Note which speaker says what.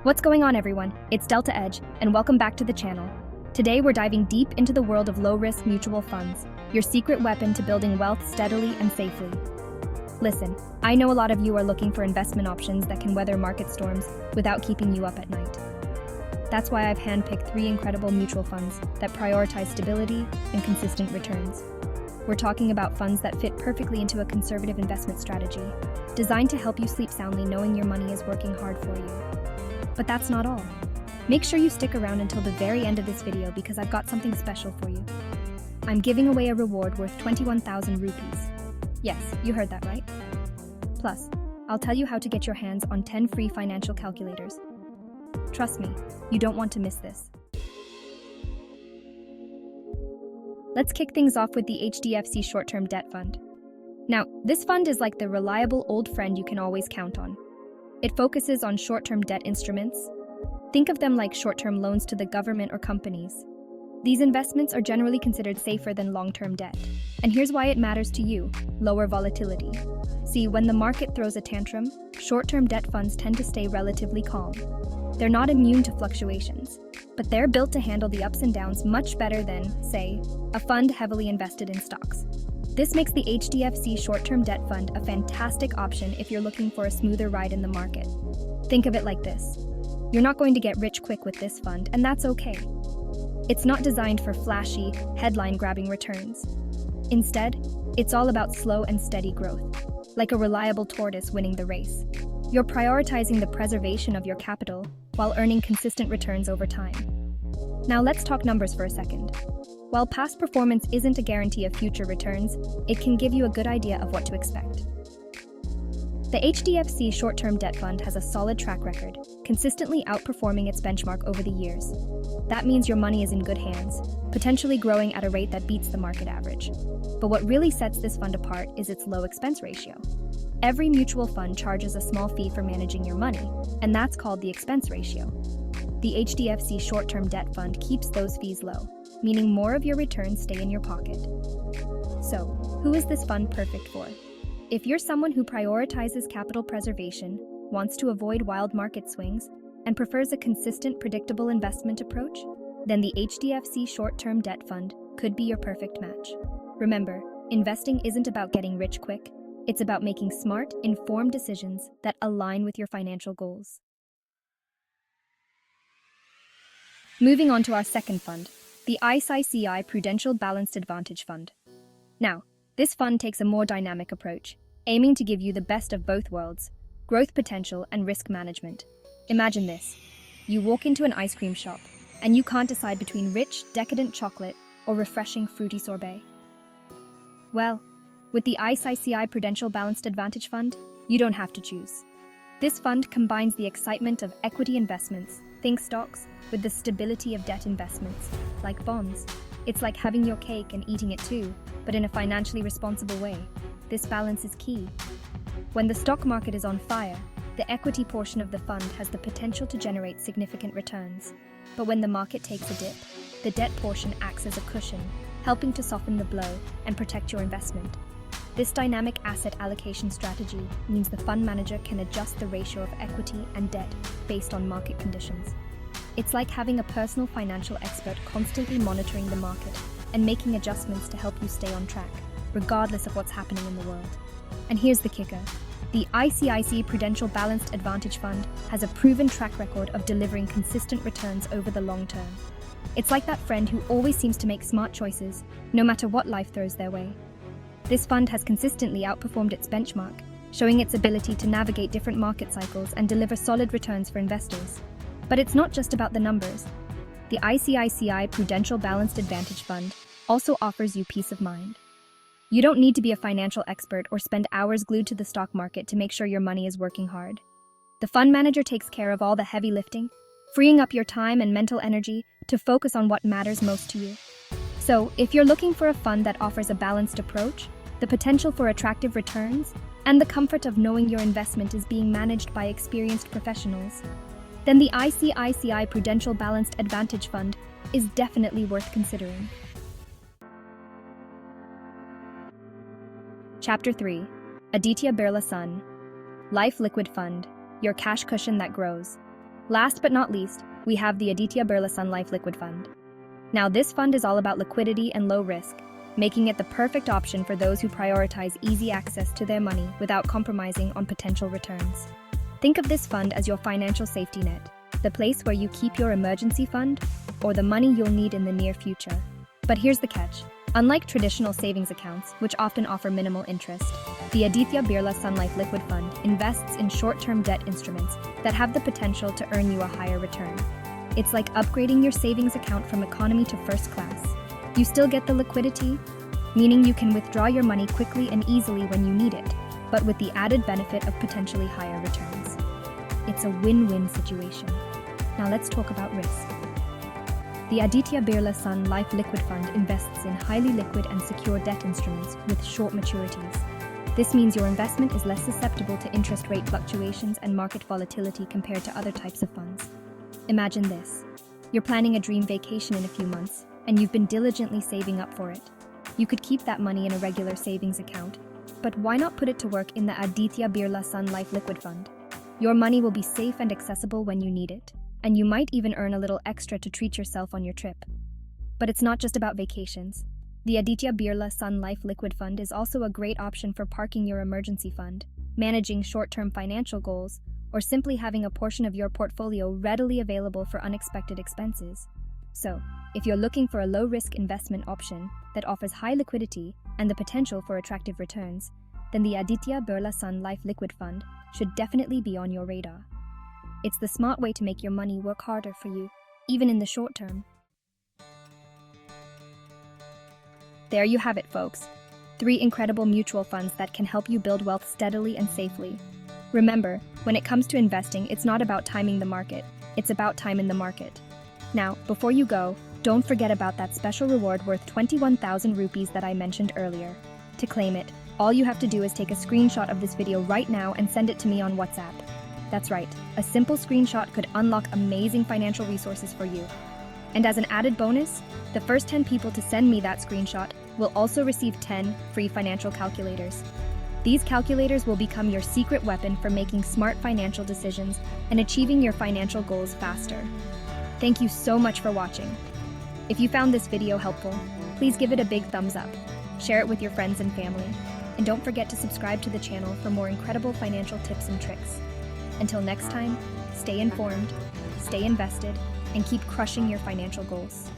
Speaker 1: What's going on, everyone? It's Delta Edge, and welcome back to the channel. Today we're diving deep into the world of low-risk mutual funds, your secret weapon to building wealth steadily and safely. Listen, I know a lot of you are looking for investment options that can weather market storms without keeping you up at night. That's why I've handpicked 3 incredible mutual funds that prioritize stability and consistent returns. We're talking about funds that fit perfectly into a conservative investment strategy, designed to help you sleep soundly knowing your money is working hard for you. But that's not all. Make sure you stick around until the very end of this video because I've got something special for you. I'm giving away a reward worth 21,000 rupees. Yes, you heard that right. Plus, I'll tell you how to get your hands on 10 free financial calculators. Trust me, you don't want to miss this. Let's kick things off with the HDFC Short-Term Debt Fund. Now, this fund is like the reliable old friend you can always count on. It focuses on short-term debt instruments. Think of them like short-term loans to the government or companies. These investments are generally considered safer than long-term debt. And here's why it matters to you: lower volatility. See, when the market throws a tantrum, short-term debt funds tend to stay relatively calm. They're not immune to fluctuations, but they're built to handle the ups and downs much better than, say, a fund heavily invested in stocks. This makes the HDFC Short-Term Debt Fund a fantastic option if you're looking for a smoother ride in the market. Think of it like this: you're not going to get rich quick with this fund, and that's okay. It's not designed for flashy, headline-grabbing returns. Instead, it's all about slow and steady growth, like a reliable tortoise winning the race. You're prioritizing the preservation of your capital while earning consistent returns over time. Now let's talk numbers for a second. While past performance isn't a guarantee of future returns, it can give you a good idea of what to expect. The HDFC Short-Term Debt Fund has a solid track record, consistently outperforming its benchmark over the years. That means your money is in good hands, potentially growing at a rate that beats the market average. But what really sets this fund apart is its low expense ratio. Every mutual fund charges a small fee for managing your money, and that's called the expense ratio. The HDFC Short-Term Debt Fund keeps those fees low, meaning more of your returns stay in your pocket. So, who is this fund perfect for? If you're someone who prioritizes capital preservation, wants to avoid wild market swings, and prefers a consistent, predictable investment approach, then the HDFC Short-Term Debt Fund could be your perfect match. Remember, investing isn't about getting rich quick. It's about making smart, informed decisions that align with your financial goals. Moving on to our second fund, the ICICI Prudential Balanced Advantage Fund. Now, this fund takes a more dynamic approach, aiming to give you the best of both worlds: growth potential and risk management. Imagine this: you walk into an ice cream shop, and you can't decide between rich, decadent chocolate or refreshing, fruity sorbet. Well, with the ICICI Prudential Balanced Advantage Fund, you don't have to choose. This fund combines the excitement of equity investments, think stocks, with the stability of debt investments, like bonds. It's like having your cake and eating it too, but in a financially responsible way. This balance is key. When the stock market is on fire, the equity portion of the fund has the potential to generate significant returns. But when the market takes a dip, the debt portion acts as a cushion, helping to soften the blow and protect your investment. This dynamic asset allocation strategy means the fund manager can adjust the ratio of equity and debt based on market conditions. It's like having a personal financial expert constantly monitoring the market and making adjustments to help you stay on track, regardless of what's happening in the world. And here's the kicker: the ICICI Prudential Balanced Advantage Fund has a proven track record of delivering consistent returns over the long term. It's like that friend who always seems to make smart choices, no matter what life throws their way. This fund has consistently outperformed its benchmark, showing its ability to navigate different market cycles and deliver solid returns for investors. But it's not just about the numbers. The ICICI Prudential Balanced Advantage Fund also offers you peace of mind. You don't need to be a financial expert or spend hours glued to the stock market to make sure your money is working hard. The fund manager takes care of all the heavy lifting, freeing up your time and mental energy to focus on what matters most to you. So, if you're looking for a fund that offers a balanced approach, the potential for attractive returns, and the comfort of knowing your investment is being managed by experienced professionals, then the ICICI Prudential Balanced Advantage Fund is definitely worth considering. Chapter 3. Aditya Birla Sun. Life Liquid Fund, your cash cushion that grows. Last but not least, we have the Aditya Birla Sun Life Liquid Fund. Now, this fund is all about liquidity and low risk, making it the perfect option for those who prioritize easy access to their money without compromising on potential returns. Think of this fund as your financial safety net, the place where you keep your emergency fund or the money you'll need in the near future. But here's the catch. Unlike traditional savings accounts, which often offer minimal interest, the Aditya Birla Sun Life Liquid Fund invests in short-term debt instruments that have the potential to earn you a higher return. It's like upgrading your savings account from economy to first class. You still get the liquidity, meaning you can withdraw your money quickly and easily when you need it, but with the added benefit of potentially higher returns. It's a win-win situation. Now let's talk about risk. The Aditya Birla Sun Life Liquid Fund invests in highly liquid and secure debt instruments with short maturities. This means your investment is less susceptible to interest rate fluctuations and market volatility compared to other types of funds. Imagine this. You're planning a dream vacation in a few months, and you've been diligently saving up for it. You could keep that money in a regular savings account, but why not put it to work in the Aditya Birla Sun Life Liquid Fund? Your money will be safe and accessible when you need it, and you might even earn a little extra to treat yourself on your trip. But it's not just about vacations. The Aditya Birla Sun Life Liquid Fund is also a great option for parking your emergency fund, managing short-term financial goals, or simply having a portion of your portfolio readily available for unexpected expenses. So, if you're looking for a low-risk investment option that offers high liquidity and the potential for attractive returns, then the Aditya Birla Sun Life Liquid Fund should definitely be on your radar. It's the smart way to make your money work harder for you, even in the short term. There you have it, folks. 3 incredible mutual funds that can help you build wealth steadily and safely. Remember, when it comes to investing, it's not about timing the market, it's about time in the market. Now, before you go, don't forget about that special reward worth 21,000 rupees that I mentioned earlier. To claim it, all you have to do is take a screenshot of this video right now and send it to me on WhatsApp. That's right, a simple screenshot could unlock amazing financial resources for you. And as an added bonus, the first 10 people to send me that screenshot will also receive 10 free financial calculators. These calculators will become your secret weapon for making smart financial decisions and achieving your financial goals faster. Thank you so much for watching. If you found this video helpful, please give it a big thumbs up, share it with your friends and family, and don't forget to subscribe to the channel for more incredible financial tips and tricks. Until next time, stay informed, stay invested, and keep crushing your financial goals.